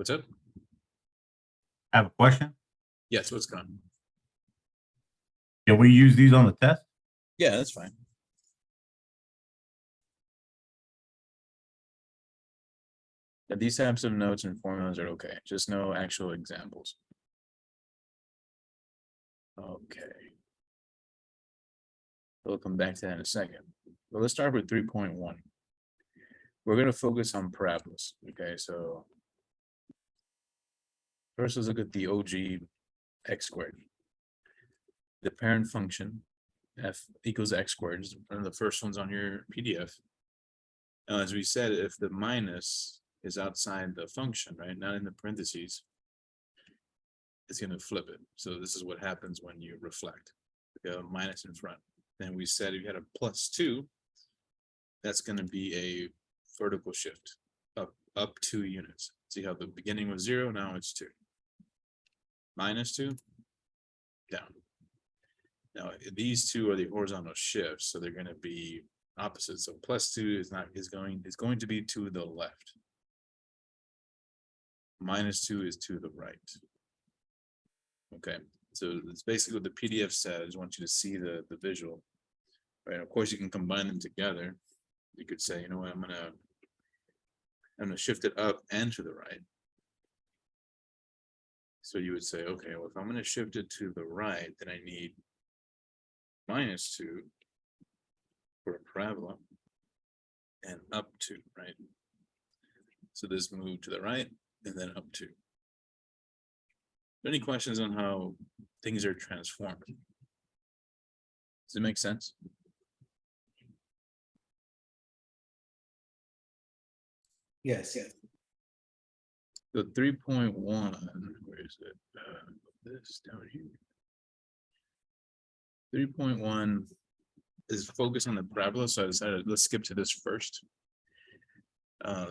What's up? I have a question. Yes, what's going on? Can we use these on the test? Yeah, that's fine. Yeah, these types of notes and formulas are okay, just no actual examples. Okay. We'll come back to that in a second. But let's start with 3.1. We're going to focus on parabolas. Okay, so first let's look at the OG x squared. The parent function f equals x squared is one of the first ones on your PDF. Now, as we said, if the minus is outside the function, right, not in the parentheses, it's going to flip it. So this is what happens when you reflect. You have a minus in front. Then we said if you had a +2, that's going to be a vertical shift up 2 units. See how the beginning was 0, now it's 2. -2, down. Now these two are the horizontal shifts, so they're going to be opposite. So +2 is going to be to the left. -2 is to the right. Okay, so it's basically what the PDF says. I just want you to see the visual. Right, of course you can combine them together. You could say, you know what, I'm gonna shift it up and to the right. So you would say, okay, well, if I'm gonna shift it to the right, then I need -2 for a parabola and up 2, right? So this move to the right and then up 2. Any questions on how things are transformed? Does it make sense? Yes. The 3.1, where is it? This down here. 3.1 is focused on the parabola, so I decided let's skip to this first.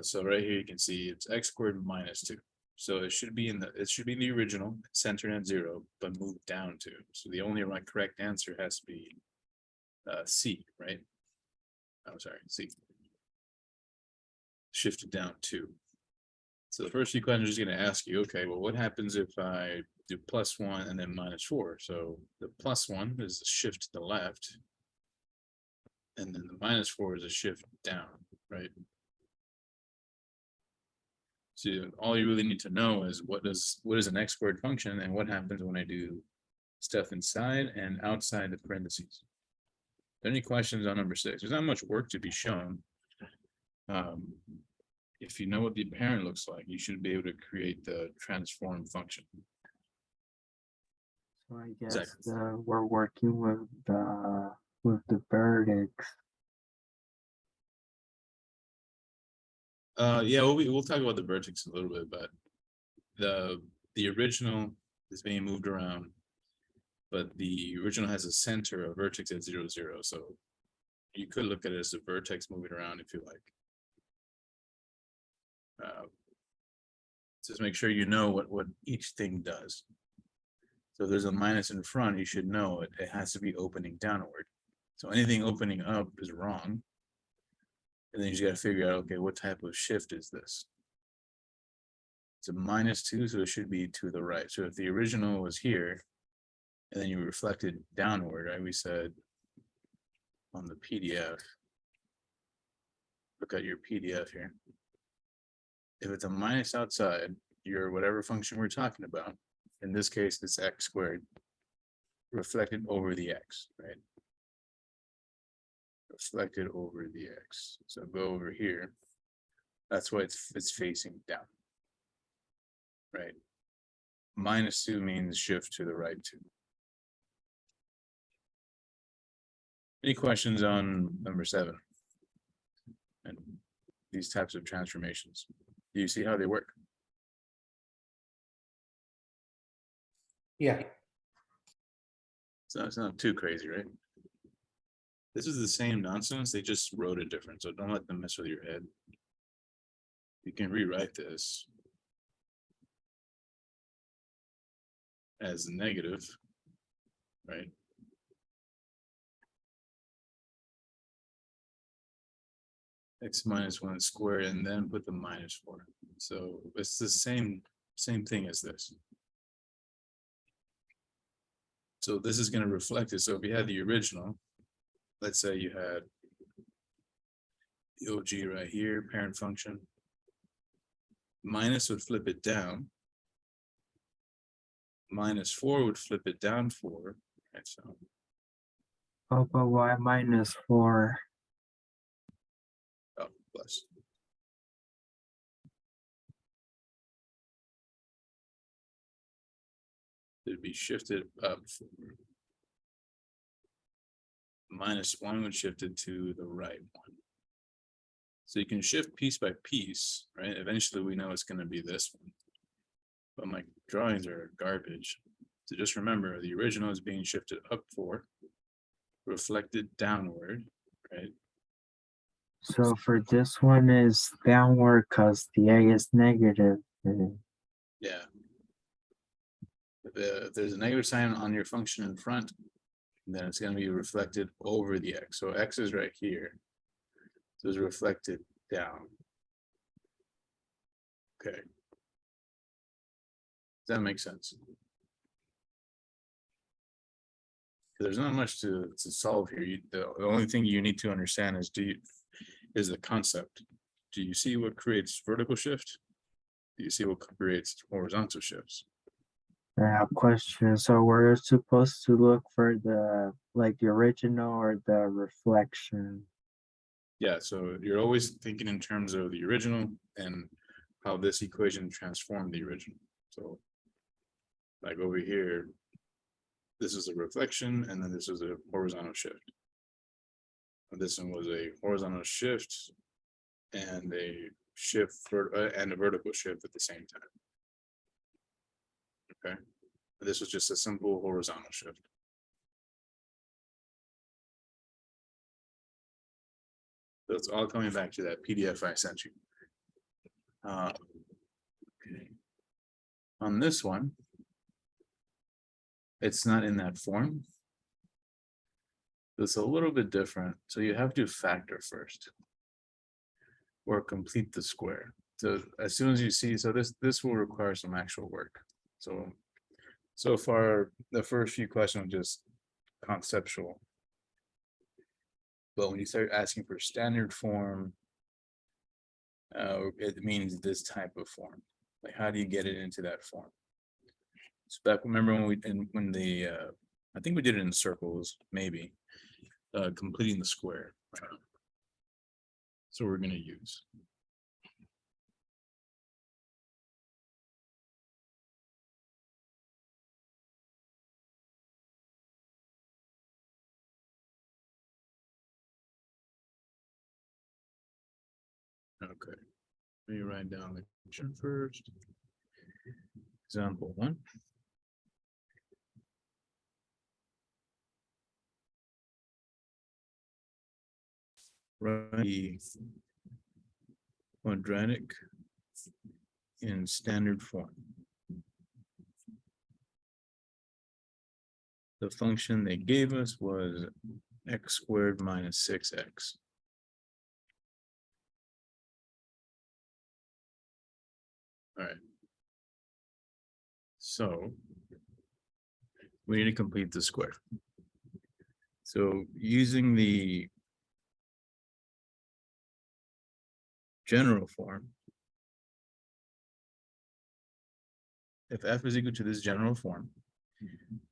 So right here you can see it's x squared -2. So it should be in the original, centered at 0, but moved down 2. So the only correct answer has to be C, right? I'm sorry, C. Shifted down 2. So the first few questions are going to ask you, okay, well, what happens if I do +1 and then -4? So the +1 is a shift to the left, and then the -4 is a shift down, right? So all you really need to know is what is an x squared function and what happens when I do stuff inside and outside the parentheses. Any questions on number 6? There's not much work to be shown. If you know what the parent looks like, you should be able to create the transform function. So I guess Exactly. we're working with the vertex. Yeah, we'll talk about the vertex a little bit, but the original is being moved around, but the original has a center, a vertex at 0, 0. So you could look at it as a vertex moving around if you like. Just make sure you know what each thing does. So if there's a minus in front, you should know it has to be opening downward. So anything opening up is wrong. And then you just got to figure out, okay, what type of shift is this? It's a -2, so it should be to the right. So if the original was here, and then you reflected downward, right? We said on the PDF, look at your PDF here. If it's a minus outside, your whatever function we're talking about, in this case, it's x squared, reflected over the x, right? Reflected over the x. So go over here. That's why it's facing down, right? -2 means shift to the right 2. Any questions on number 7? And these types of transformations? Do you see how they work? Yeah. It's not too crazy, right? This is the same nonsense, they just wrote it different, so don't let them mess with your head. You can rewrite this as negative, right? X -1 squared and then put the -4. So it's the same thing as this. So this is going to reflect it. So if you had the original, let's say you had the OG right here, parent function. Minus would flip it down. -4 would flip it down 4. Right, so Oh, but why -4? oh, plus. It'd be shifted up. -1 would shift it to the right one. So you can shift piece by piece, right? Eventually we know it's going to be this one. But my drawings are garbage. So just remember the original is being shifted up 4, reflected downward, right? So for this one is downward because the A is negative. Yeah. If there's a negative sign on your function in front, then it's going to be reflected over the x. So x is right here. So it's reflected down. Okay. Does that make sense? There's not much to solve here. The only thing you need to understand is is the concept. Do you see what creates vertical shift? Do you see what creates horizontal shifts? I have questions. So we're supposed to look for the original or the reflection. Yeah, so you're always thinking in terms of the original and how this equation transformed the original. So like over here, this is a reflection, and then this is a horizontal shift. And this one was a horizontal shift and a and a vertical shift at the same time. Okay, this was just a simple horizontal shift. So it's all coming back to that PDF I sent you. Okay. On this one, it's not in that form. It's a little bit different. So you have to factor first or complete the square. So as soon as you see, so this will require some actual work. So far, the first few questions are just conceptual. But when you start asking for standard form, it means this type of form. Like, how do you get it into that form? So back, remember when I think we did it in circles, maybe, completing the square. So we're going to use. Okay, let me write down the question first. Example 1. Write the quadratic in standard form. The function they gave us was x squared minus 6x. All right. So we need to complete the square. So using the general form, if f is equal to this general form,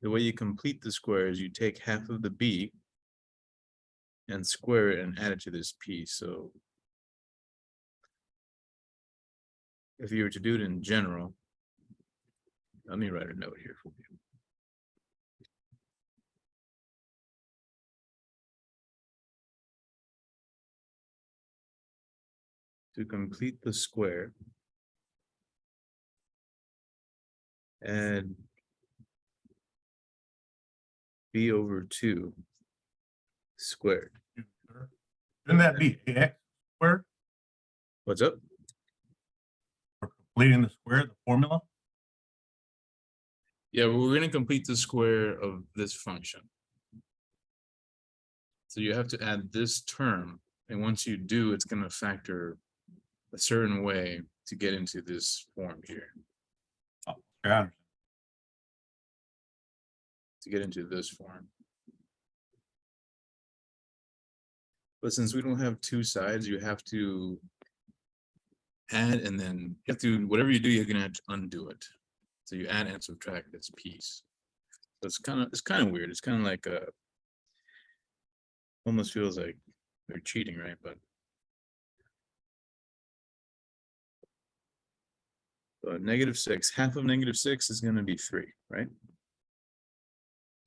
the way you complete the square is you take half of the b and square it and add it to this p. So if you were to do it in general, let me write a note here for you. To complete the square, add b over 2 squared. Shouldn't that be x squared What's up? for completing the square, the formula? Yeah, we're going to complete the square of this function. So you have to add this term, and once you do, it's going to factor a certain way to get into this form here, Got it. to get into this form. But since we don't have two sides, you have to add and then you have to, whatever you do, you're gonna have to undo it. So you add and subtract this piece. So it's kind of weird. It's kind of like almost feels like they're cheating, right? But -6, half of -6 is gonna be 3, right?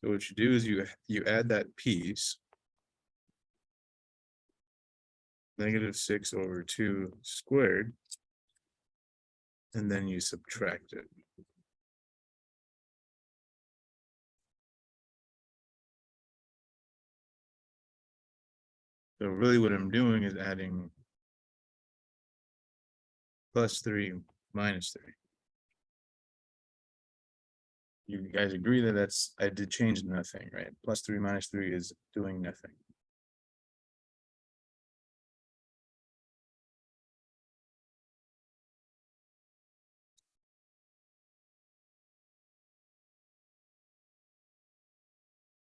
So what you do is you add that piece. -6 over 2 squared. And then you subtract it. So really what I'm doing is adding +3 -3. You guys agree that I did change nothing, right? +3 -3 is doing nothing.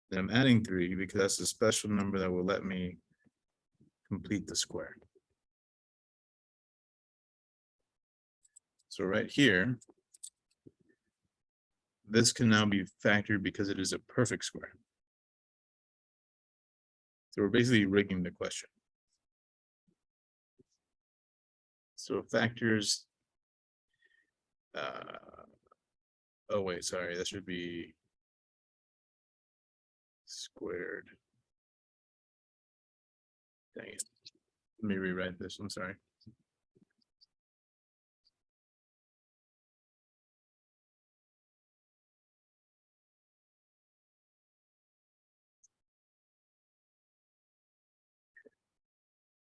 Then I'm adding 3 because that's a special number that will let me complete the square. So right here, this can now be factored because it is a perfect square. So we're basically rigging the question. So factors. Oh wait, sorry, that should be squared. Dang it. Let me rewrite this, I'm sorry.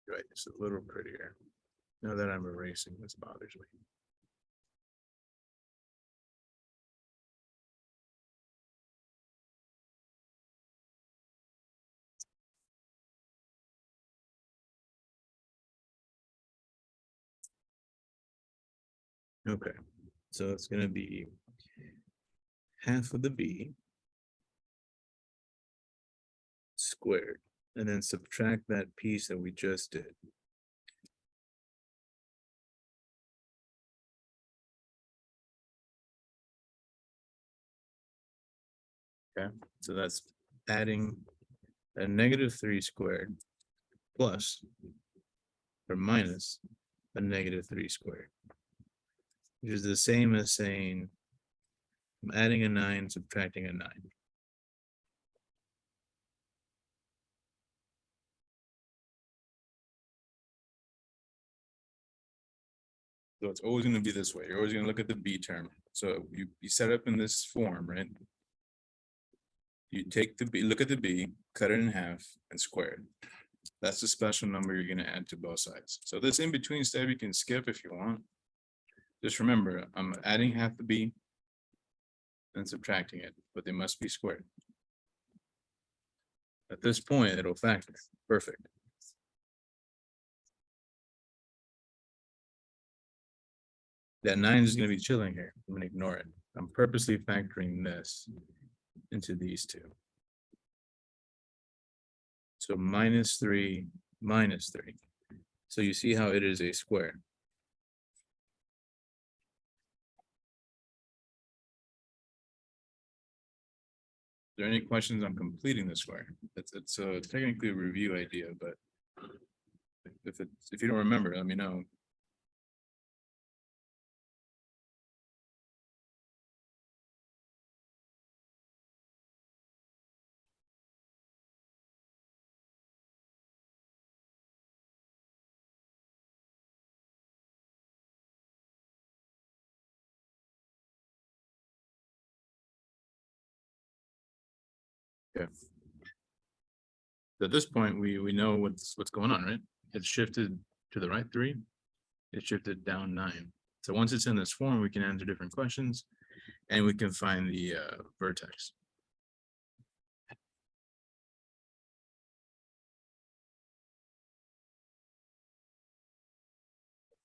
Right, it's a little prettier. Now that I'm erasing, this bothers me. Okay, so it's gonna be half of the b squared, and then subtract that piece that we just did. Okay, so that's adding a -3 squared plus or minus a -3 squared, which is the same as saying I'm adding a 9, subtracting a 9. So it's always going to be this way. You're always going to look at the b term. So you set up in this form, right? You take the b, look at the b, cut it in half, and square it. That's the special number you're going to add to both sides. So this in between step you can skip if you want. Just remember, I'm adding half the b and subtracting it, but they must be squared. At this point, it'll factor. Perfect. That 9 is going to be chilling here. I'm going to ignore it. I'm purposely factoring this into these two. So -3 -3. So you see how it is a square. Is there any questions on completing the square? It's technically a review idea, but if you don't remember, let me know. Yeah. At this point, we know what's going on, right? It's shifted to the right 3. It shifted down 9. So once it's in this form, we can answer different questions and we can find the vertex.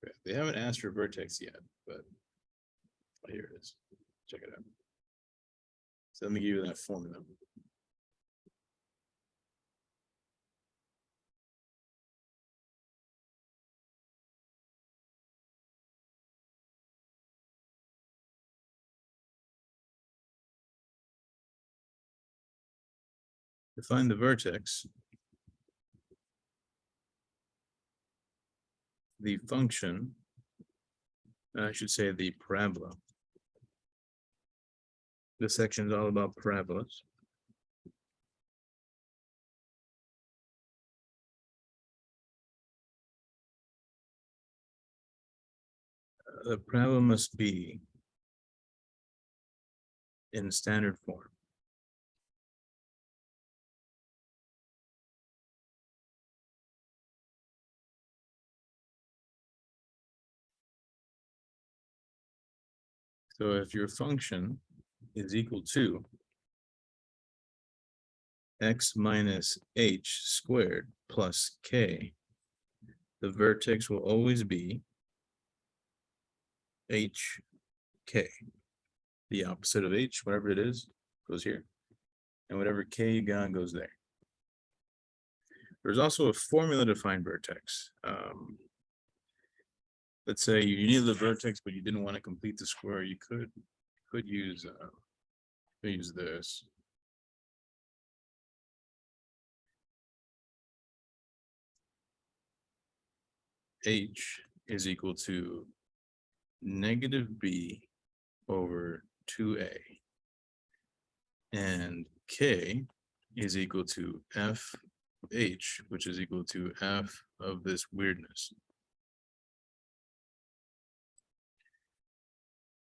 Okay, They haven't asked for vertex yet, but here it is. Check it out. So let me give you that formula. To find the vertex, the function, I should say the parabola. This section is all about parabolas. The parabola must be in standard form. So if your function is equal to x minus h squared plus k, the vertex will always be h k. The opposite of h, whatever it is, goes here. And whatever k you got goes there. There's also a formula to find vertex. Let's say you needed the vertex, but you didn't want to complete the square. You could use this. H is equal to negative b over 2a. And k is equal to f h, which is equal to f of this weirdness.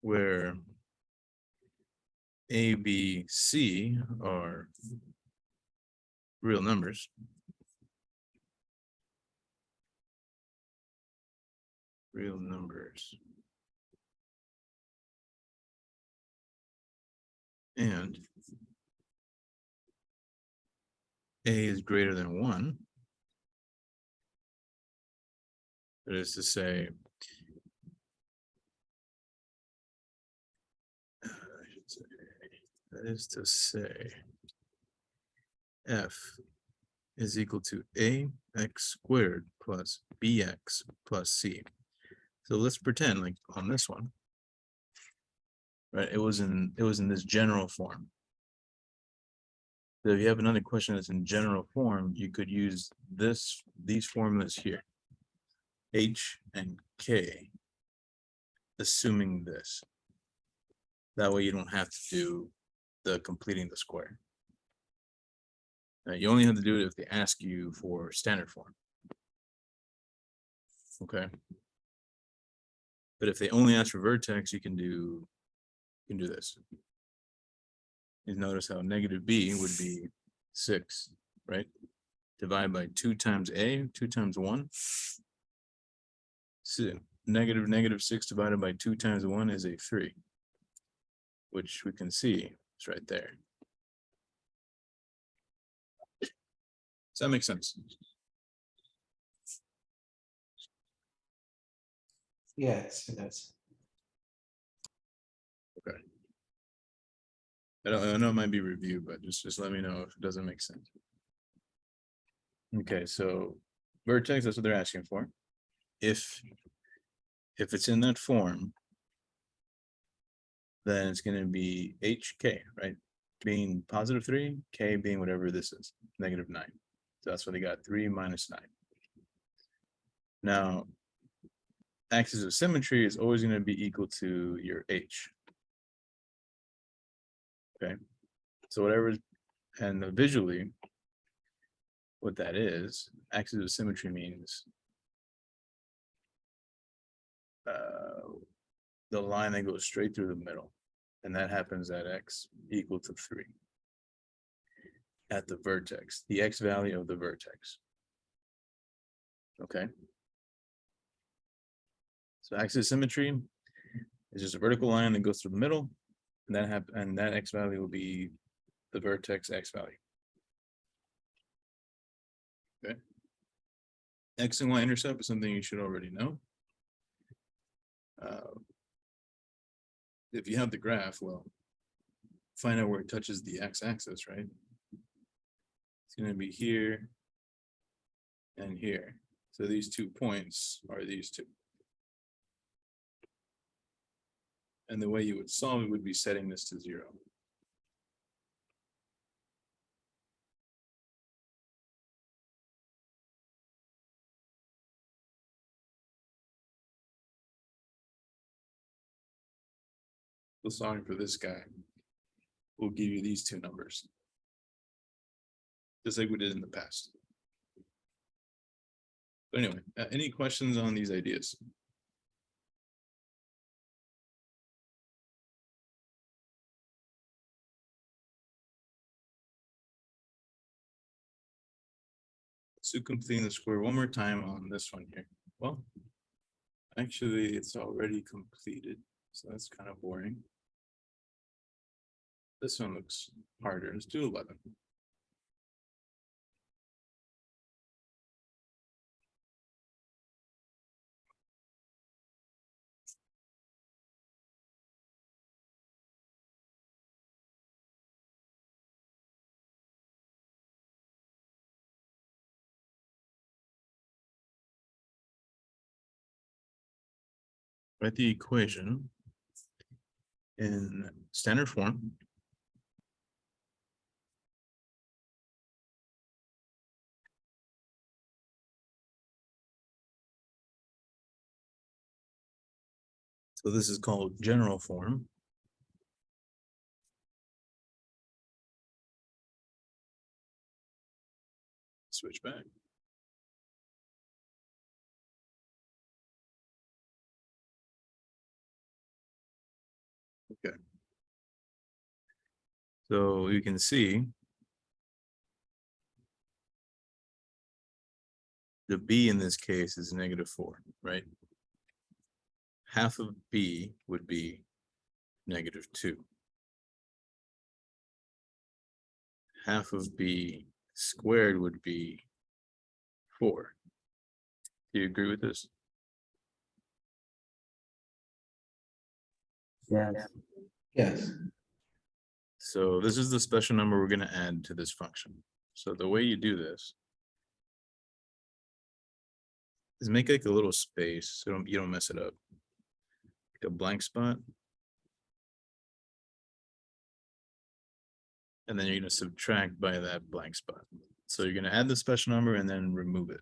Where a, b, c are real numbers. Real numbers. And a is greater than 1. That is to say, f is equal to ax squared plus bx plus c. So let's pretend like on this one, right? It was in this general form. So if you have another question that's in general form, you could use these formulas here, h and k, assuming this. That way you don't have to do the completing the square. You only have to do it if they ask you for standard form. Okay. But if they only ask for vertex, you can do this. You notice how negative b would be 6, right? Divided by 2 times a, 2 times 1. So negative 6 divided by 2 times 1 is a 3, which we can see it's right there. Does that make sense? Yes, it does. Okay. I know it might be review, but just let me know if it doesn't make sense. Okay, so vertex, that's what they're asking for. If it's in that form, then it's going to be hk, right? Being positive 3, k being whatever this is, negative 9. So that's what they got, 3 minus 9. Now, axis of symmetry is always going to be equal to your h. Okay, so whatever, and visually, what that is, axis of symmetry means the line that goes straight through the middle, and that happens at x equal to 3 at the vertex, the x value of the vertex. Okay, so axis of symmetry is just a vertical line that goes through the middle, and that x value will be the vertex x value. Okay, x and y intercept is something you should already know. If you have the graph, well, find out where it touches the x-axis, right? It's gonna be here and here. So these 2 points are these two. And the way you would solve it would be setting this to 0. The solving for this guy will give you these 2 numbers. Just like we did in the past. But anyway, any questions on these ideas? So completing the square one more time on this one here. Well, actually, it's already completed, so that's kind of boring. This one looks harder. Let's do 11. Write the equation in standard form. So this is called general form. Switch back. Okay. So you can see the b in this case is -4, right? Half of b would be -2. Half of b squared would be 4. Do you agree with this? Yes. Yes, So this is the special number we're going to add to this function. So the way you do this is make like a little space so you don't mess it up. Like a blank spot. And then you're going to subtract by that blank spot. So you're going to add the special number and then remove it.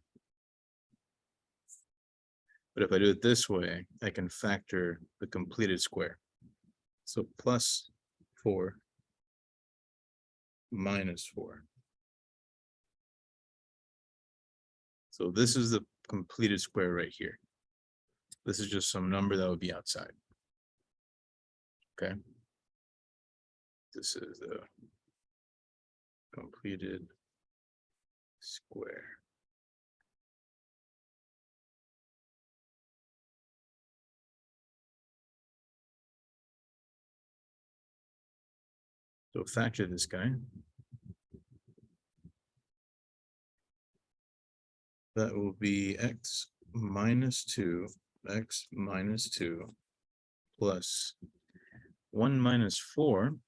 But if I do it this way, I can factor the completed square. So +4 -4. So this is the completed square right here. This is just some number that would be outside. Okay. This is the completed square. So factor this guy. That will be x -2 plus 1 - 4.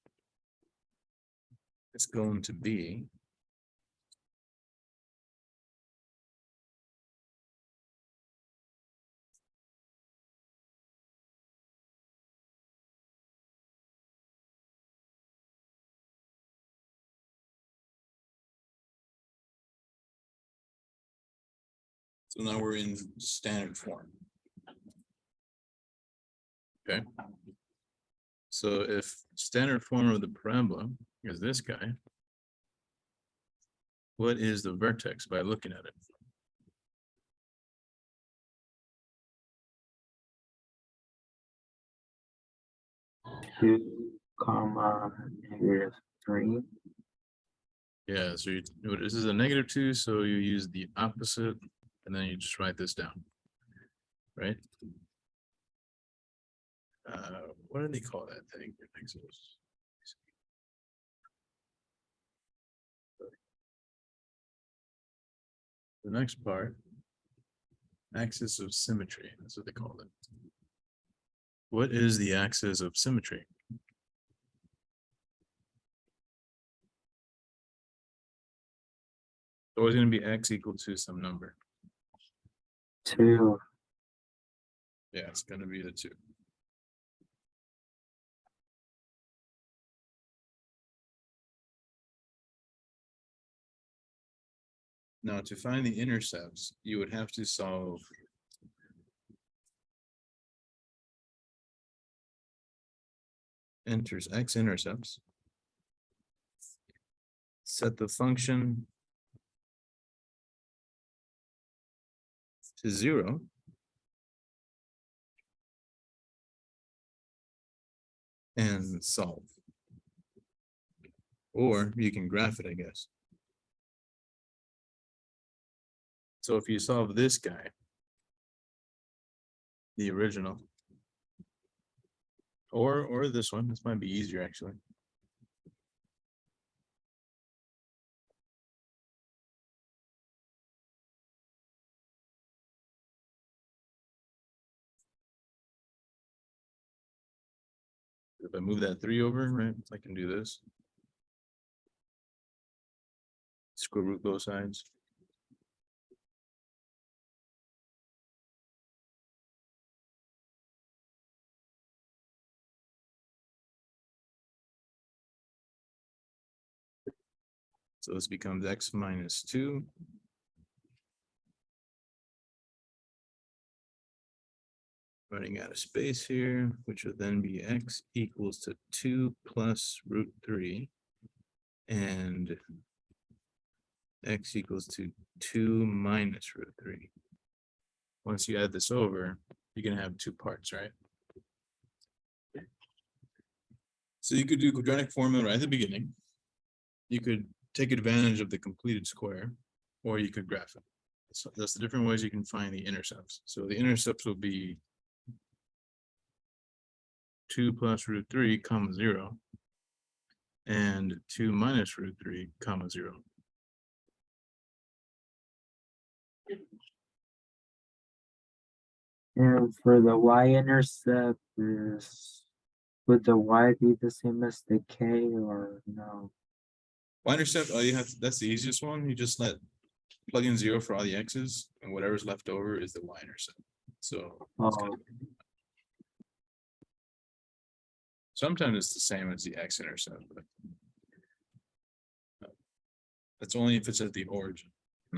It's going to be so now we're in standard form. Okay. So if standard form of the parabola is this guy, what is the vertex by looking at it? Two, comma, -3. Yeah, so this is a -2, so you use the opposite, and then you just write this down, right? What do they call that thing? The next part, axis of symmetry, that's what they call it. What is the axis of symmetry? It's always going to be x equal to some number. 2. Yeah, it's going to be the 2. Now, to find the intercepts, you would have to solve x-intercepts. Set the function to 0. And solve. Or you can graph it, I guess. So if you solve this guy, the original, or this one, this might be easier actually. If I move that 3 over, right, I can do this. Square root both sides. So this becomes x minus 2. Running out of space here, which would then be x equals to 2 plus root 3. And x equals to 2 minus root 3. Once you add this over, you're going to have 2 parts, right? So you could do quadratic formula right at the beginning. You could take advantage of the completed square, or you could graph it. So that's the different ways you can find the intercepts. So the intercepts will be 2 plus root 3 comma 0 and 2 minus root 3 comma 0. And for the y-intercept would the y be the same as the k or no? Y-intercept, all you have, that's the easiest one. You just plug in 0 for all the x's, and whatever's left over is the y-intercept. So it's Oh, sometimes it's the same as the x-intercept, but that's only if it's at the origin.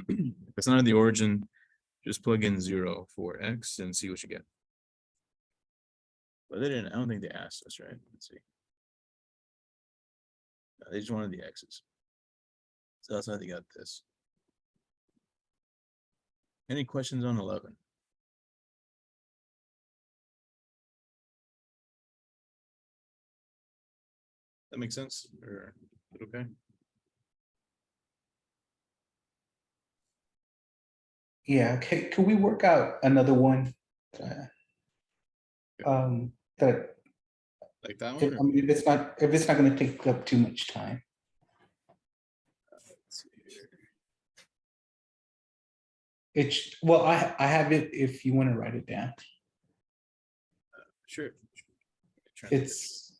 If it's not at the origin, just plug in 0 for x and see what you get. But they didn't, I don't think they asked us, right? Let's see. No, they just wanted the x's. So that's how they got this. Any questions on 11? That makes sense? Or okay? Yeah, okay, could we work out another one? That, Like that if, one? I mean, if it's not gonna take up too much time. Let's see here. It's, well, I have it if you wanna write it down. Sure. It's,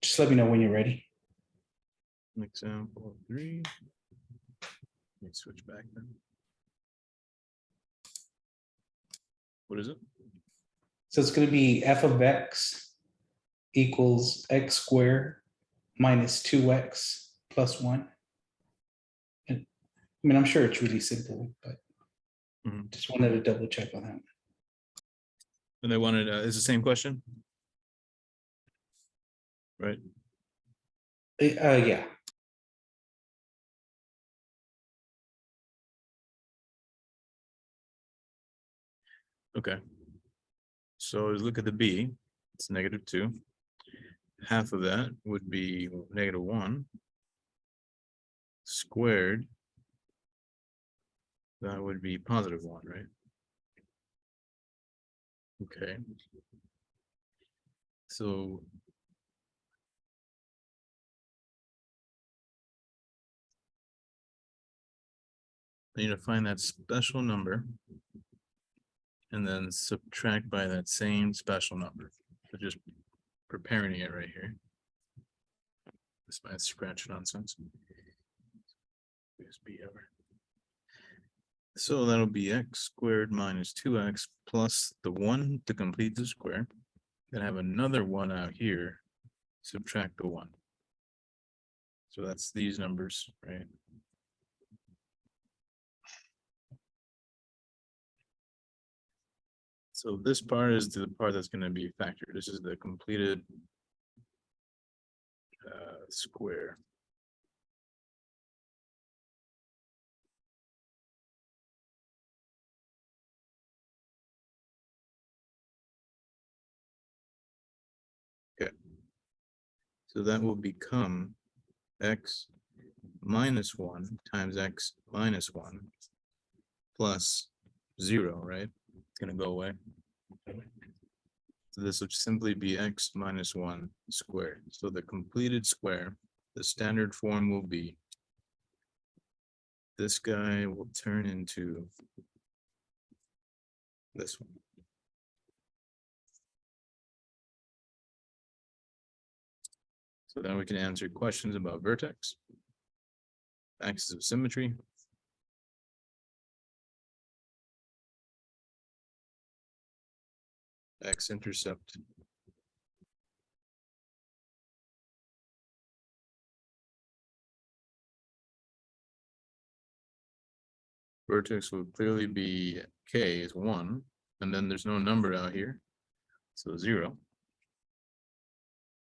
just let me know when you're ready. Example 3. Let me switch back then. What is it? So it's gonna be f of x equals x squared minus 2x plus 1. And, I mean, I'm sure it's really simple, but Mhm. just wanted to double check on that. And they wanted, it's the same question? Right? Yeah, Okay. So let's look at the b. It's -2. Half of that would be -1 squared. That would be +1, right? Okay. So I need to find that special number And then subtract by that same special number. So just preparing it right here. This might scratch nonsense. USB over. So that'll be x squared minus 2x plus the 1 to complete the square. Then have another 1 out here. Subtract the 1. So that's these numbers, right? So this part is the part that's going to be factored. This is the completed square. Okay. So that will become x minus 1 times x minus 1 plus 0, right? It's going to go away. So this would simply be x minus 1 squared. So the completed square, the standard form will be this guy will turn into this one. So then we can answer questions about vertex, axis of symmetry, x-intercept, vertex will clearly be k is 1, and then there's no number out here, so 0.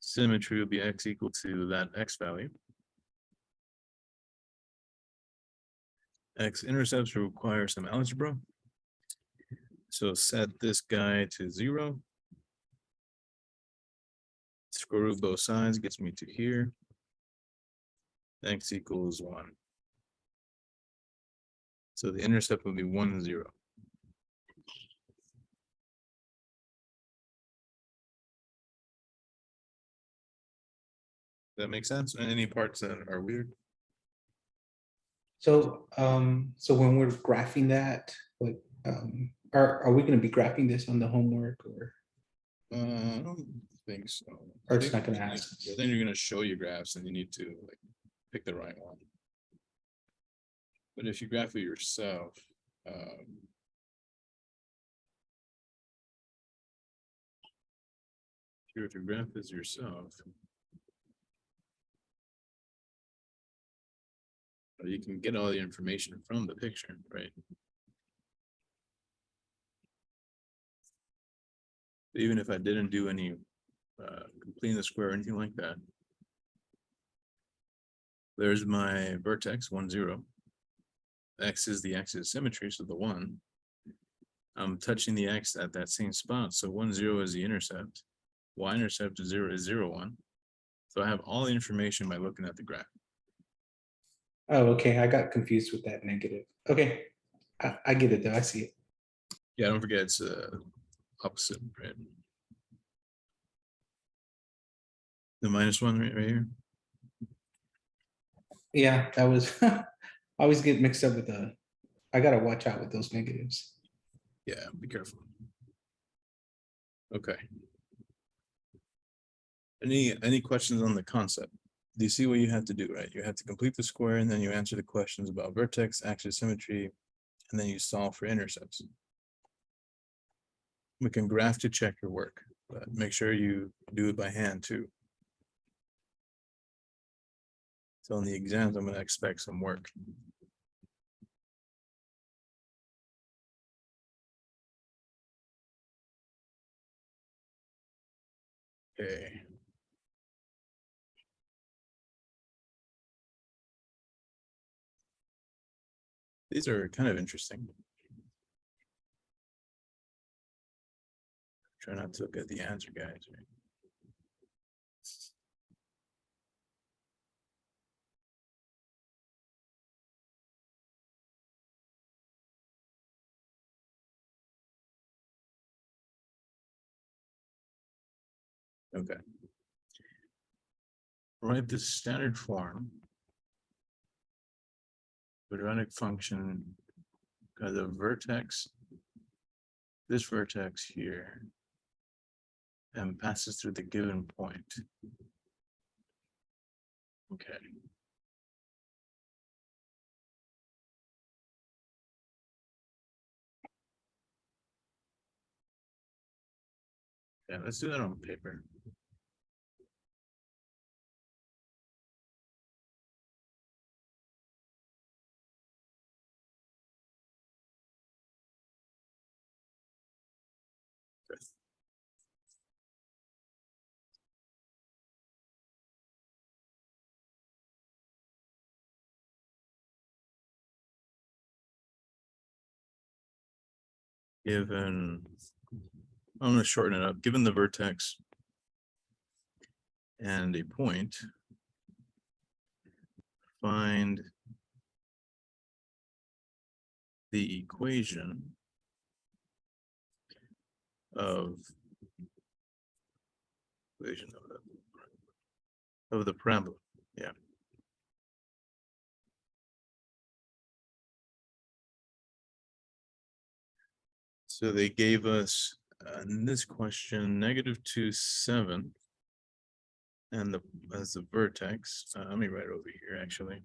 Symmetry will be x equal to that x value. X-intercepts require some algebra. So set this guy to 0. Square root both sides gets me to here. X equals 1. So the intercept will be 1, 0. That makes sense? Any parts that are weird? So, so when we're graphing that, like, are we gonna be graphing this on the homework or? I don't think so. Or it's not gonna ask. Then you're gonna show your graphs and you need to like pick the right one. But if you graph it yourself, if you graph this yourself, you can get all the information from the picture, right? Even if I didn't do any completing the square or anything like that, there's my vertex 1, 0. X is the axis of symmetry, so the 1. I'm touching the x at that same spot, so 1, 0 is the intercept. Y-intercept is 0 is 0, 1. So I have all the information by looking at the graph. Oh, okay, I got confused with that negative. Okay, I get it though, I see it. Yeah, don't forget it's opposite, right? The -1 right here. Yeah, that was, I always get mixed up with I gotta watch out with those negatives. Yeah, be careful. Okay. Any questions on the concept? Do you see what you have to do, right? You have to complete the square and then you answer the questions about vertex, axis symmetry, and then you solve for intercepts. We can graph to check your work, but make sure you do it by hand too. So in the exams, I'm going to expect some work. Okay. These are kind of interesting. Try not to look at the answer, guys. Okay. Write the standard form. Quadratic function, the vertex, this vertex here and passes through the given point. Okay. Yeah, let's do that on paper. Okay. Given, I'm gonna shorten it up, given the vertex and a point, find the equation of the parabola. Yeah. So they gave us in this question -2, 7, and as the vertex. Let me write over here actually.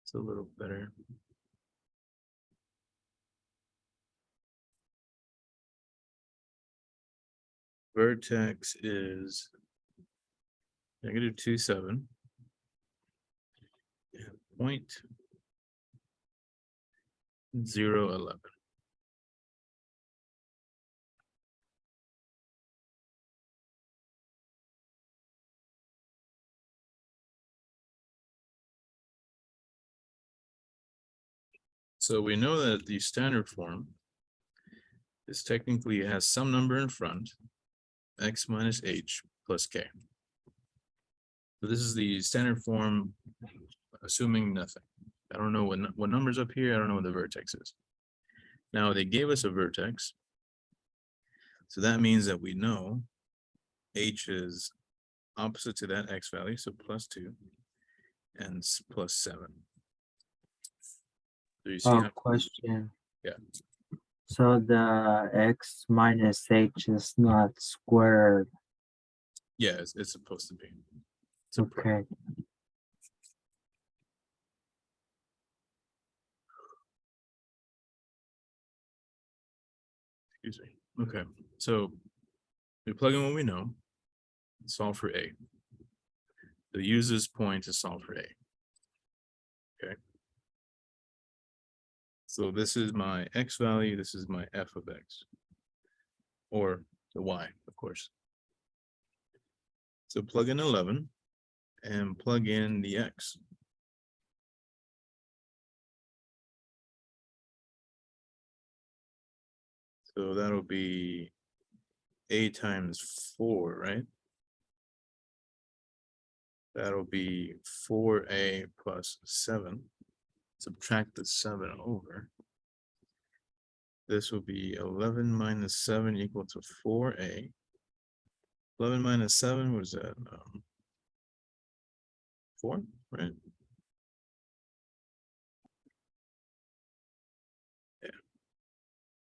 It's a little better. Vertex is -2, 7. And point 0, 11. So we know that the standard form is technically has some number in front, x minus h plus k. So this is the standard form, assuming nothing. I don't know what number's up here. I don't know what the vertex is. Now they gave us a vertex. So that means that we know h is opposite to that x value, so +2 and +7. So you see Oh, how, question. Yeah. So the x minus h is not squared. yeah, it's supposed to be. It's a pro- Okay. Excuse me. Okay, so we plug in what we know, solve for a. So use this point to solve for a. Okay. So this is my x value, this is my f of x. Or the y, of course. So plug in 11 and plug in the x. So that'll be a times 4, right? That'll be 4a plus 7. Subtract the 7 over. This will be 11 minus 7 equal to 4a. 11 minus 7 was that 4, right? Yeah.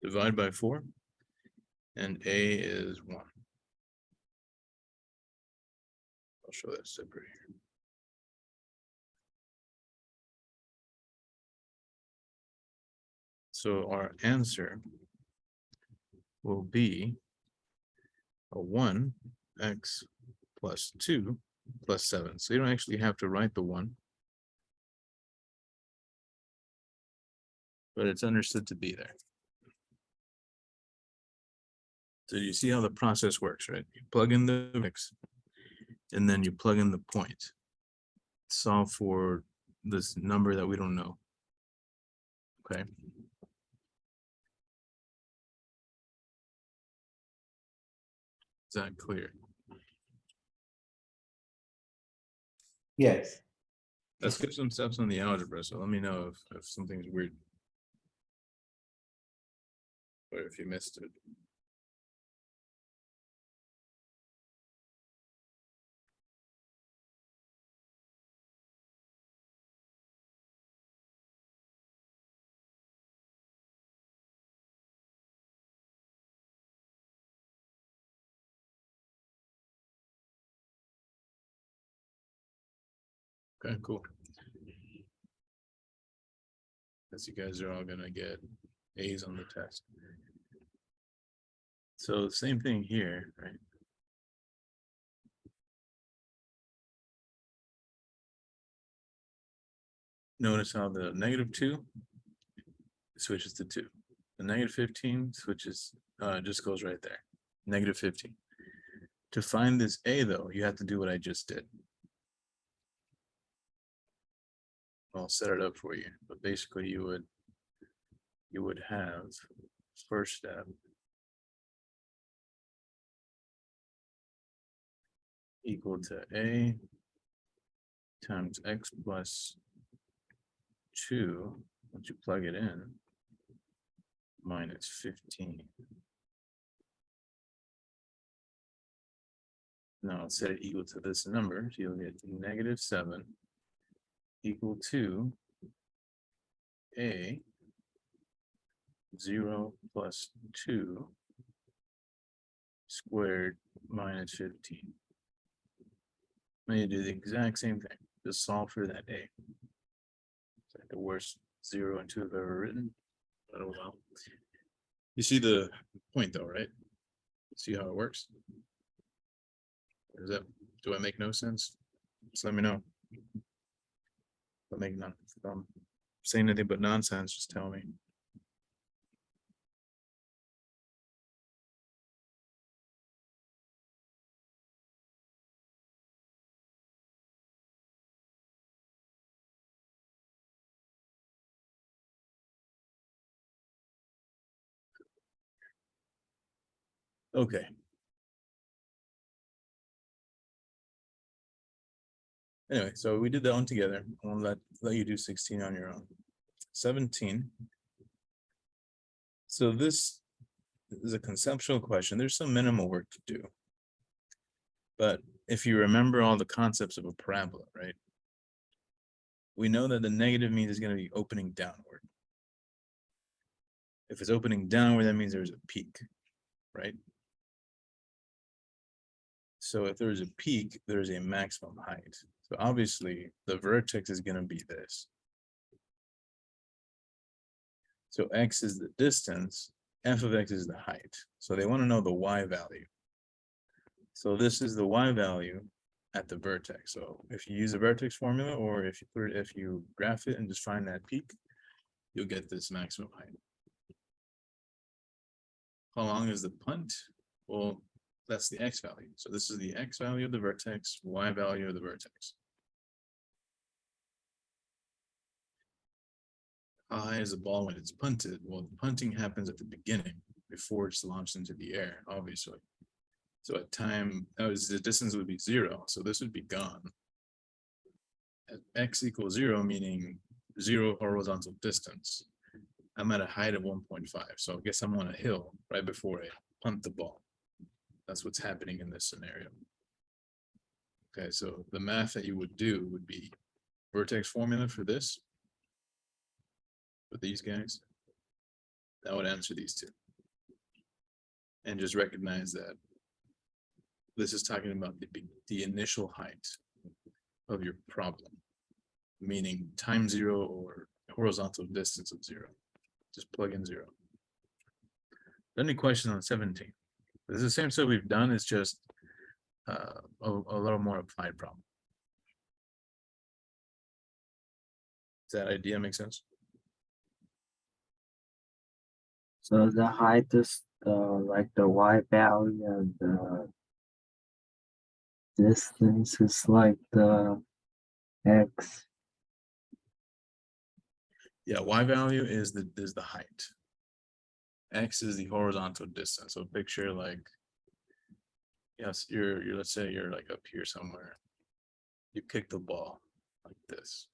Divide by 4, and a is 1. I'll show that separate here. So our answer will be a 1x plus 2 plus 7. So you don't actually have to write the 1. But it's understood to be there. So you see how the process works, right? You plug in the mix, and then you plug in the point. Solve for this number that we don't know. Okay. Is that clear? Yes. Let's skip some steps on the algebra. So let me know if something's weird. Or if you missed it. Okay, cool. Guess you guys are all gonna get A's on the test. So same thing here, right? Notice how the -2 switches to 2. The -15 switches, just goes right there. -15. To find this A though, you have to do what I just did. I'll set it up for you, but basically you would have first step equal to A times X plus 2, once you plug it in, minus 15. Now set it equal to this number, so you'll get -7 equal to A 0 plus 2 squared minus 15. Now you do the exact same thing, just solve for that A. It's like the worst 0 and 2 I've ever written. But oh well. You see the point though, right? See how it works? Do I make no sense? Just let me know. If I'm saying anything but nonsense, just tell me. Okay. Anyway, so we did that one together. I'll let you do 16 on your own. 17. So this is a conceptual question. There's some minimal work to do. But if you remember all the concepts of a parabola, right? We know that the negative means it's going to be opening downward. If it's opening downward, that means there's a peak, right? So if there's a peak, there's a maximum height. So obviously the vertex is going to be this. So X is the distance, f of X is the height. So they want to know the Y value. So this is the Y value at the vertex. So if you use a vertex formula, or if you graph it and just find that peak, you'll get this maximum height. How long is the punt? Well, that's the X value. So this is the X value of the vertex, Y value of the vertex. How high is the ball when it's punted? Well, the punting happens at the beginning before it's launched into the air, obviously. So at time, the distance would be 0. So this would be gone. At X equals 0, meaning 0 horizontal distance. I'm at a height of 1.5. So I guess I'm on a hill right before I punt the ball. That's what's happening in this scenario. Okay, so the math that you would do would be vertex formula for this. For these guys. That would answer these two. And just recognize that this is talking about the initial height of your problem, meaning time 0 or horizontal distance of 0. Just plug in 0. Any questions on 17? This is the same stuff we've done. It's just a little more applied problem. Does that idea make sense? So the height is like the Y value, and the distance is like the X. Yeah, Y value is the height. X is the horizontal distance. So picture like, yes, you're let's say you're like up here somewhere. You kick the ball like this.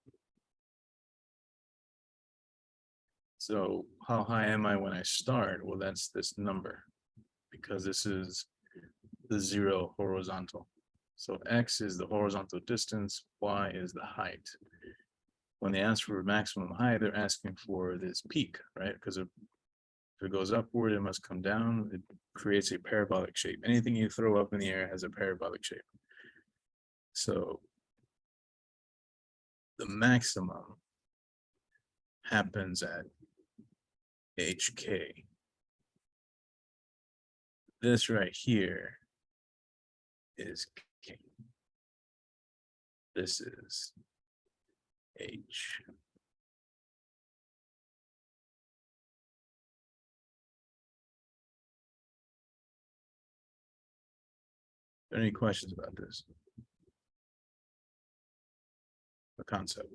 So how high am I when I start? Well, that's this number, because this is the 0 horizontal. So X is the horizontal distance, Y is the height. When they ask for maximum height, they're asking for this peak, right? Because if it goes upward, it must come down. It creates a parabolic shape. Anything you throw up in the air has a parabolic shape. So the maximum happens at HK. This right here is K. This is H. Are there any questions about this? The concept.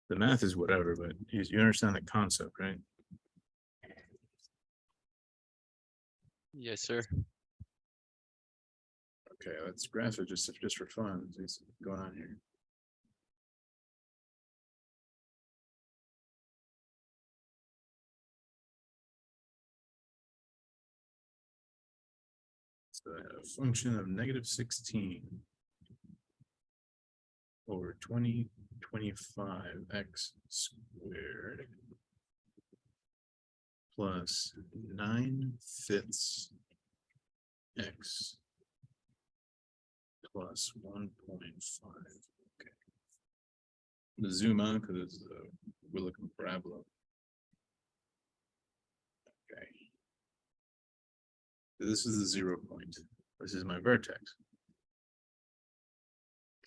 The math is whatever, but you understand the concept, right? Yes, sir. Okay, let's graph it just for fun. See what's going on here. So a function of -16 over 2025 x² plus 9/5 x plus 1.5. Okay. I'm gonna zoom out because we're looking for parabola. Okay. So this is the 0 point. This is my vertex.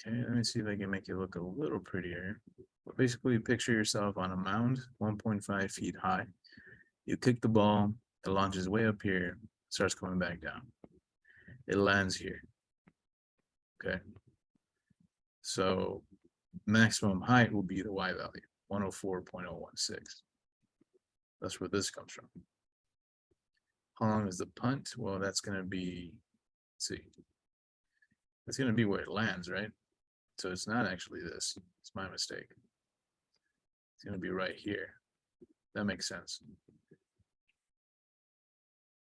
Okay, let me see if I can make it look a little prettier. But basically, picture yourself on a mound, 1.5 feet high. You kick the ball, it launches way up here, starts coming back down. It lands here. Okay. So maximum height will be the y value, 104.016. That's where this comes from. How long is the punt? Well, that's going to be, let's see. It's going to be where it lands, right? So it's not actually this. It's my mistake. It's going to be right here. That makes sense.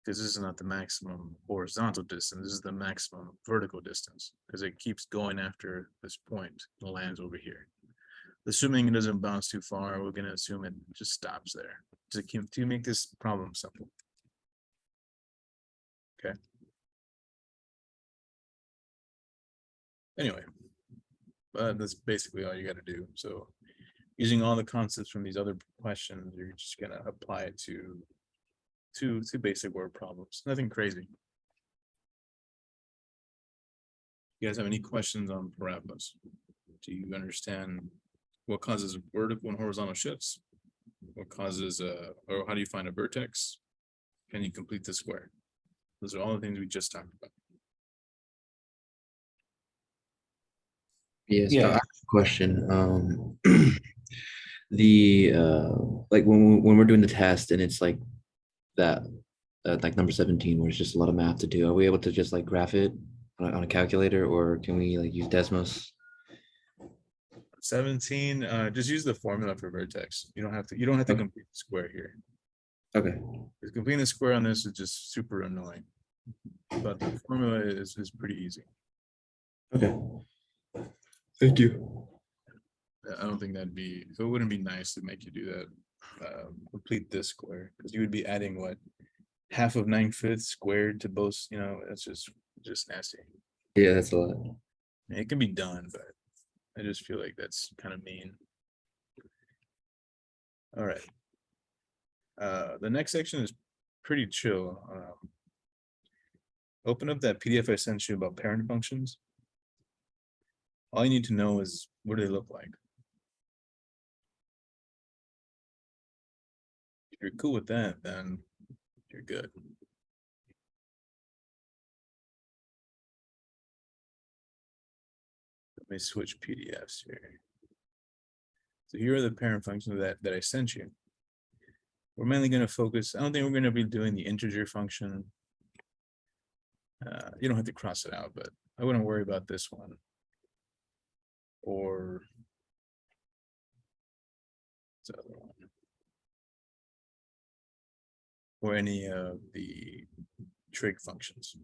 Because this is not the maximum horizontal distance. This is the maximum vertical distance because it keeps going after this point and lands over here. Assuming it doesn't bounce too far, we're going to assume it just stops there to make this problem simple. Okay. Anyway, but that's basically all you got to do. So using all the concepts from these other questions, you're just going to apply it to two basic word problems. Nothing crazy. You guys have any questions on parabolas? Do you understand what causes vertical and horizontal shifts? What causes or how do you find a vertex? Can you complete the square? Those are all the things we just talked about. Yes, Yeah. I have a question. The like when we're doing the test and it's like that like number 17 where it's just a lot of math to do, are we able to just like graph it on a calculator, or can we like use Desmos? 17, just use the formula for vertex. You don't have to Okay. complete the square here. Okay. Because completing the square on this is just super annoying. But the formula is pretty easy. Okay. Thank you. I don't think it wouldn't be nice to make you do that. Complete this square because you would be adding what, half of 9/5 squared to both. That's just nasty. Yeah, that's a lot. It can be done, but I just feel like that's kind of mean. All right. The next section is pretty chill. Open up that PDF I sent you about parent functions. All you need to know is what do they look like. If you're cool with that, then you're good. Let me switch PDFs here. So here are the parent functions that I sent you. We're mainly going to focus. I don't think we're going to be doing the integer function. You don't have to cross it out, but I wouldn't worry about this one. Or the other one. Or any of the trig functions.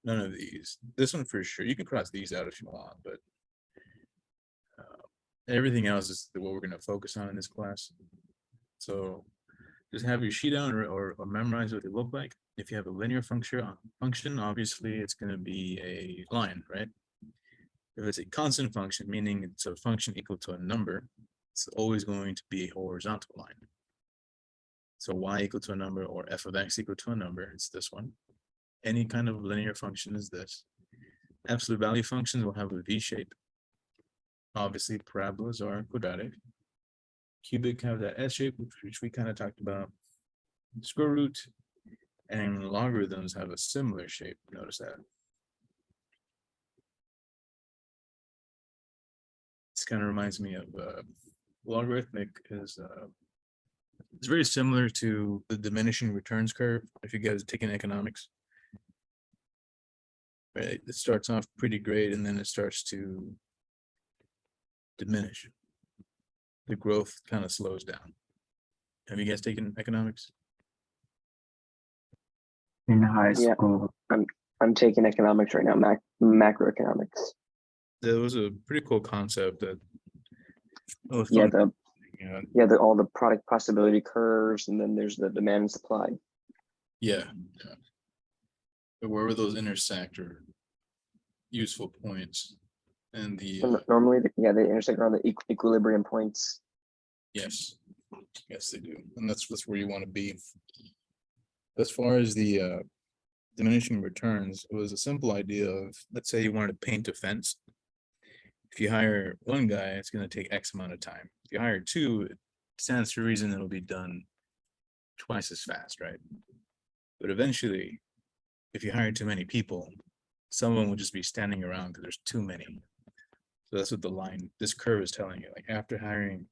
None of these. This one for sure. You can cross these out if you want, but everything else is what we're going to focus on in this class. So just have your sheet out or memorize what they look like. If you have a linear function, obviously it's going to be a line, right? If it's a constant function, meaning it's a function equal to a number, it's always going to be a horizontal line. So y equal to a number or f of x equal to a number, it's this one. Any kind of linear function is this. Absolute value functions will have a V shape. Obviously, parabolas are quadratic. Cubic have that S shape, which we kind of talked about. Square root and logarithms have a similar shape. Notice that. This kind of reminds me of logarithmic is it's very similar to the diminishing returns curve. If you guys take in economics, right? It starts off pretty great and then it starts to diminish. The growth kind of slows down. Have you guys taken economics? In high Yeah. school. I'm taking economics right now, macroeconomics. That was a pretty cool concept that Yeah, fun. all the product possibility curves, and then there's the demand and supply. Yeah. But wherever those intersect are useful points. And the Normally, they intersect around the equilibrium points. yes, they do, and that's where you want to be. As far as the diminishing returns, it was a simple idea of, let's say you wanted to paint a fence. If you hire one guy, it's going to take X amount of time. If you hire two, it stands to reason it'll be done twice as fast, right? But eventually, if you hire too many people, some of them will just be standing around because there's too many. So that's what this curve is telling you. Like after hiring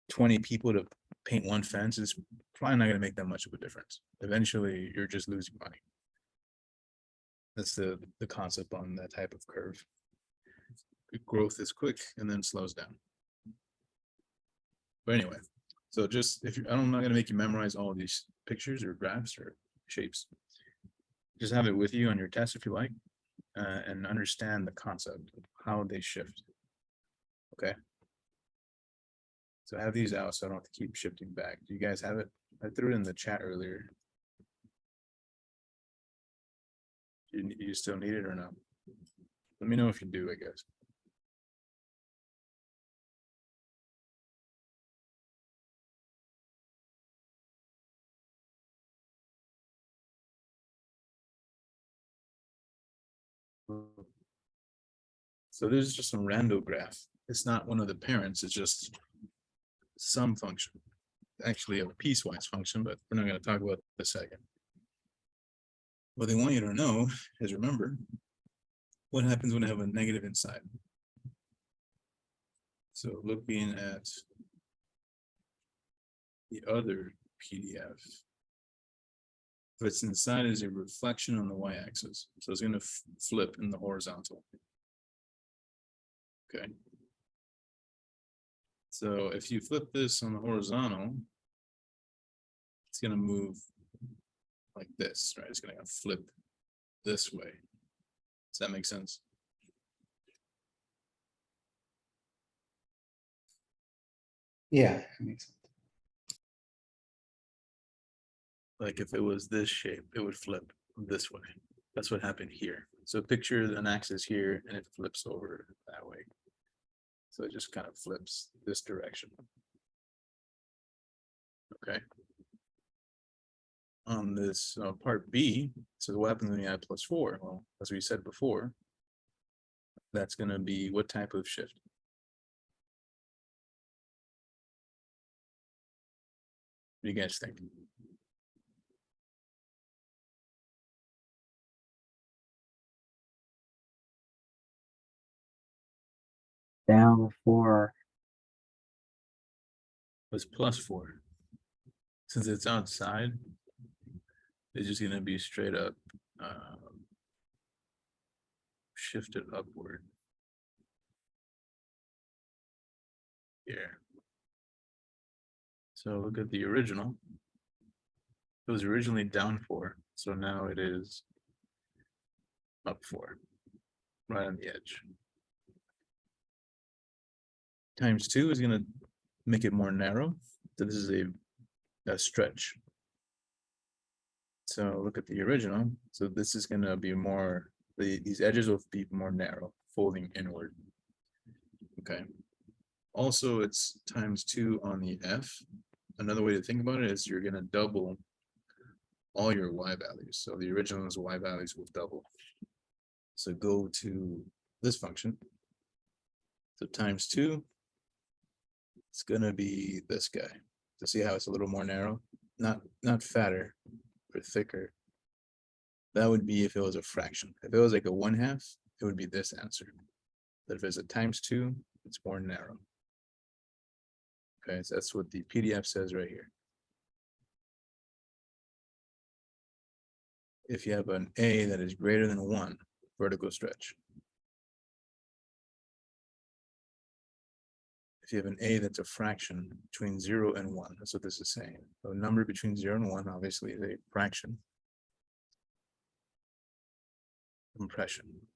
20 people to paint one fence, it's probably not going to make that much of a difference. Eventually, you're just losing money. That's the concept on that type of curve. Growth is quick and then slows down. But anyway, so just I'm not going to make you memorize all of these pictures or graphs or shapes. Just have it with you on your test if you like, and understand the concept of how they shift. Okay. So I have these out so I don't have to keep shifting back. Do you guys have it? I threw it in the chat earlier. You still need it or no? Let me know if you do, I guess. So this is just some random graph. It's not one of the parents, it's just some function. Actually a piecewise function, but we're not going to talk about it in a second. What they want you to know is, remember, what happens when I have a negative inside. So looking at the other PDF, if it's inside is a reflection on the y-axis. So it's going to flip in the horizontal. Okay. So if you flip this on the horizontal, it's going to move like this, right? It's going to flip this way. Does that make sense? Yeah, that makes sense. Like if it was this shape, it would flip this way. That's what happened here. So picture an axis here and it flips over that way. So it just kind of flips this direction. Okay. On this part B, so what happens when you add +4? Well, as we said before, that's going to be what type of shift? What do you guys think? Down 4. Was +4. Since it's outside, it's just going to be straight up shifted upward. Here. So look at the original. It was originally down 4, so now it is up 4, right on the edge. Times 2 is gonna make it more narrow. So this is a stretch. So look at the original. So this is gonna be more, these edges will be more narrow, folding inward. Okay. Also, it's times 2 on the F. Another way to think about it is you're gonna double all your Y values. So the original's Y values will double. So go to this function. So times 2, it's gonna be this guy. To see how it's a little more narrow, not fatter, but thicker. That would be if it was a fraction. If it was like a 1/2, it would be this answer. But if it's a times 2, it's more narrow. Okay, so that's what the PDF says right here. If you have an A that is greater than 1, vertical stretch. If you have an A that's a fraction between 0 and 1, that's what this is saying. So a number between 0 and 1 obviously is a fraction. Compression.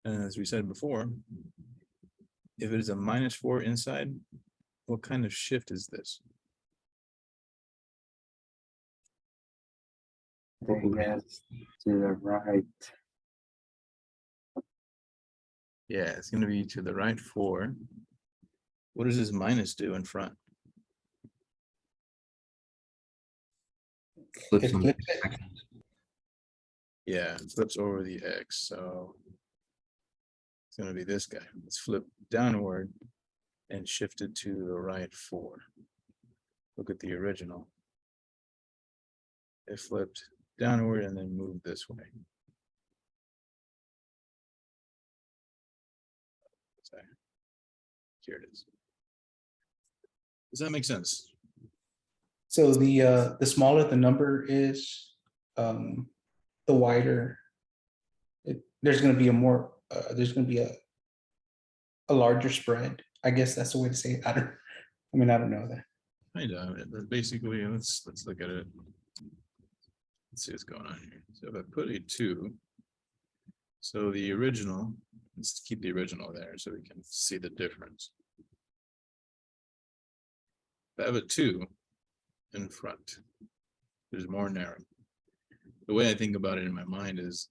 And as we said before, if it is a -4 inside, what kind of shift is this? I guess to the right. Yeah, it's going to be to the right 4. What does this minus do in front? Flips It on flips it. fractions. Yeah, it flips over the X. So it's going to be this guy. It's flipped downward and shifted to the right 4. Look at the original. It flipped downward and then moved this way. Sorry. Here it is. Does that make sense? So the smaller the number is, the wider. There's going to be a more. There's going to be a larger spread. I guess that's the way to say it. I don't know that. Kind of. But basically, let's look at it. Let's see what's going on here. So if I put a 2, so the original, let's keep the original there so we can see the difference. If I have a 2 in front, there's more narrow. The way I think about it in my mind is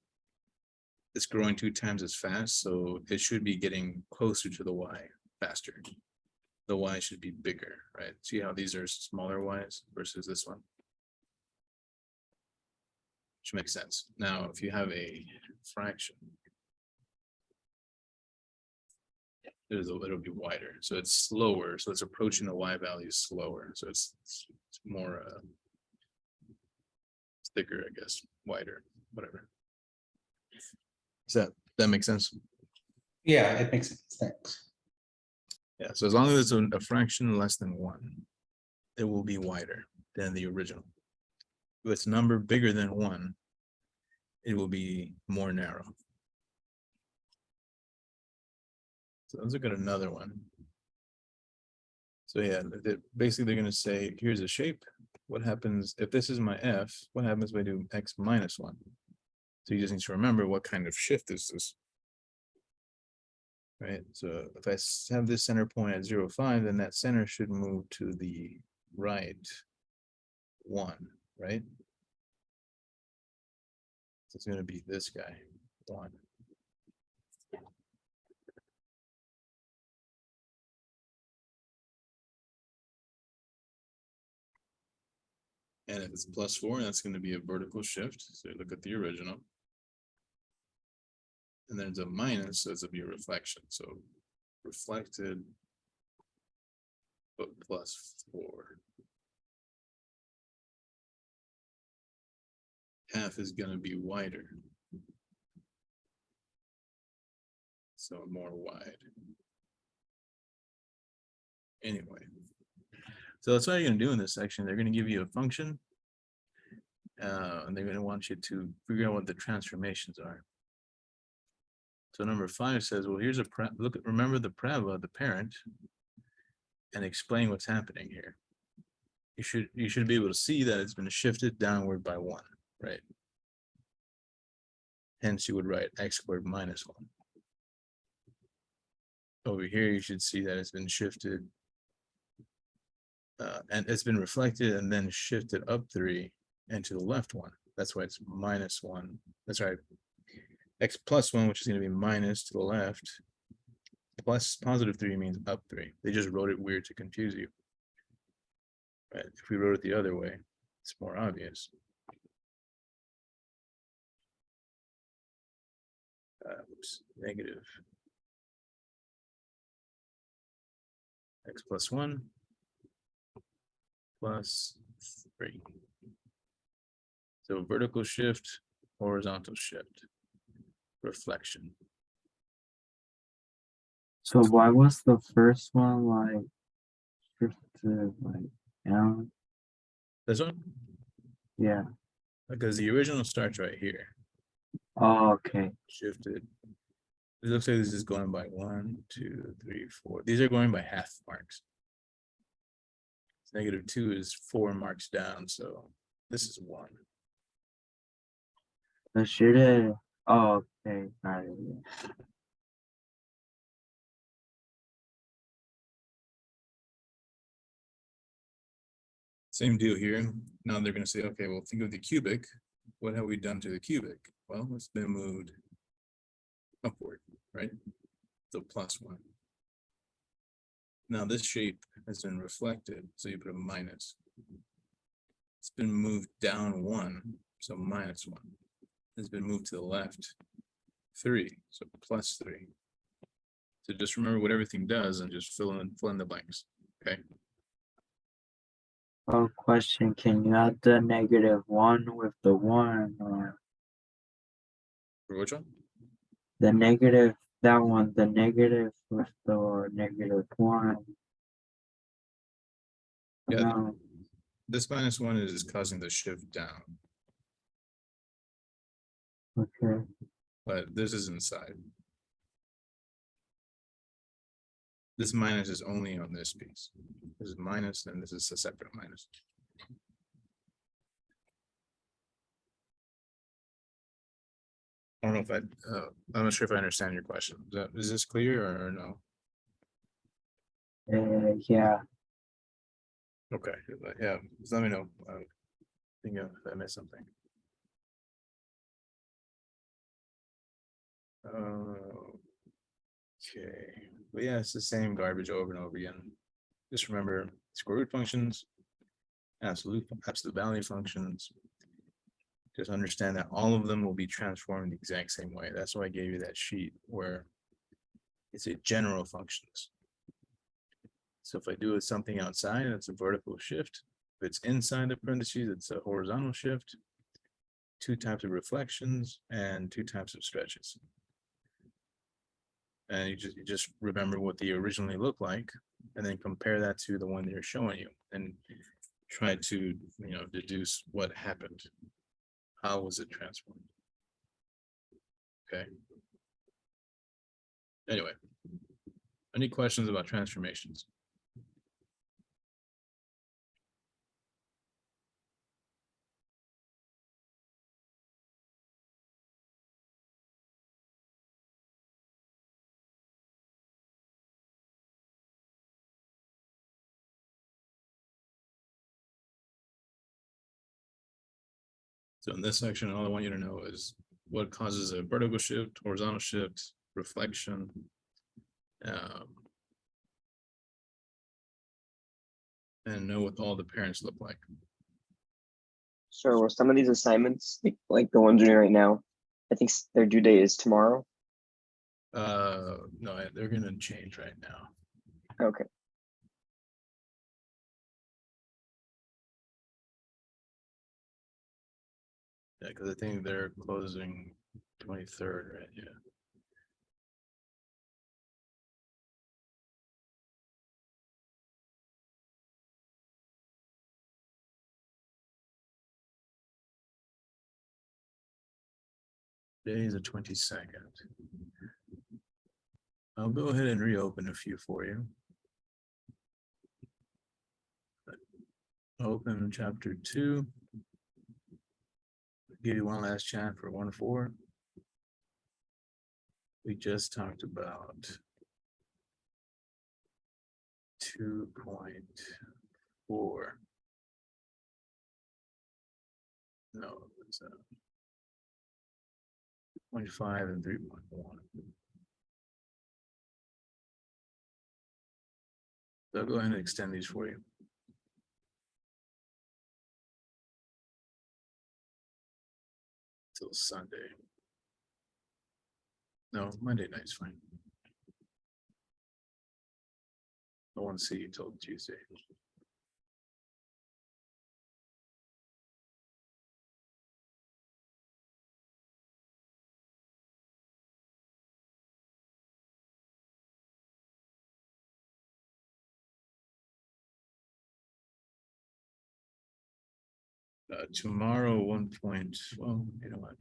it's growing 2 times as fast, so it should be getting closer to the Y faster. The Y should be bigger, right? See how these are smaller Ys versus this one? Which makes sense. Now, if you have a fraction, it'll be wider, so it's slower. So it's approaching the Y value slower. So it's more thicker, I guess, wider, whatever. Does that make sense? Yeah, it makes sense. Thanks. Yeah. So as long as it's a fraction less than 1, it will be wider than the original. If it's a number bigger than 1, it will be more narrow. So let's look at another one. So yeah, basically they're going to say, here's a shape. What happens if this is my F? What happens if I do X minus 1? So you just need to remember what kind of shift is this. Right, so if I have this center point at 0, 5, then that center should move to the right 1, right? So it's going to be this guy, 1. And if it's +4, that's going to be a vertical shift. So you look at the original. And then it's a minus, so it's going to be a reflection. So reflected, but +4. Half is going to be wider. So more wide. Anyway. So that's what you're going to do in this section. They're going to give you a function. And they're going to want you to figure out what the transformations are. So number 5 says, well, here's remember the parabola, the parent, and explain what's happening here. you should be able to see that it's been shifted downward by 1, right? Hence you would write x squared minus 1. Over here, you should see that it's been shifted. And it's been reflected and then shifted up 3 and to the left 1. That's why it's minus 1. That's right. X plus 1, which is going to be minus to the left. Plus positive 3 means up 3. They just wrote it weird to confuse you. Right? If we wrote it the other way, it's more obvious. Oops, negative x plus 1 plus 3. So vertical shift, horizontal shift, reflection. So why was the first one like shifted like down? This one? Yeah. Because the original starts right here. Oh, okay. Shifted. It looks like this is going by 1, 2, 3, 4. These are going by half marks. -2 is 4 marks down, so this is 1. So should it? Oh, okay. Got it. Yeah. Same deal here. Now they're going to say, okay, well, think of the cubic. What have we done to the cubic? Well, it's been moved upward, right? So +1. Now this shape has been reflected, so you put a minus. It's been moved down 1, so -1. It's been moved to the left 3, so +3. So just remember what everything does and just fill in the blanks. Okay. Oh, question. Can you add the -1 with the 1 or For which one? the negative? That one, the negative with the -1. Yeah. No. This -1 is causing the shift down, Okay. but this is inside. This minus is only on this piece. This is minus, and this is a separate minus. I don't know if I'm not sure if I understand your question. Is this clear or no? Yeah. Okay, yeah, just let me know. Think if I missed something. Okay, but yeah, it's the same garbage over and over again. Just remember square root functions, absolute value functions. Just understand that all of them will be transformed the exact same way. That's why I gave you that sheet where it's a general functions. So if I do something outside, it's a vertical shift. If it's inside the parentheses, it's a horizontal shift. 2 types of reflections and 2 types of stretches. And you just remember what they originally look like, and then compare that to the one they're showing you, and try to deduce what happened. How was it transformed? Okay. Anyway, any questions about transformations? So in this section, all I want you to know is what causes a vertical shift, horizontal shift, reflection. And know what all the parents look like. So will some of these assignments, like the ones we're doing right now, I think their due date is tomorrow. No, they're gonna change right now. Okay. Yeah, because I think they're closing 23rd, right? Yeah. Today is the 22nd. I'll go ahead and reopen a few for you. Open chapter 2. Give you one last chance for 1-4. We just talked about 2.4. No, it's 0.5 and 3.1. So I'll go ahead and extend these for you. Till Sunday. No, Monday night's fine. I want to see you till Tuesday. Tomorrow, 1 point, well, you know what?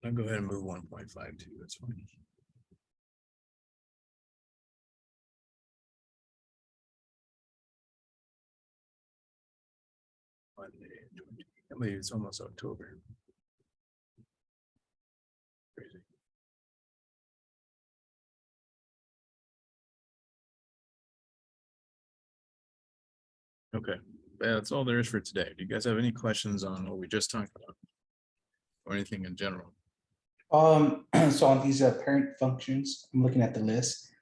I'll go ahead and move 1.52, that's fine. Monday, I believe it's almost October. Crazy. Okay, that's all there is for today. Do you guys have any questions on what we just talked about? Or anything in general? So on these parent functions, I'm looking at the list.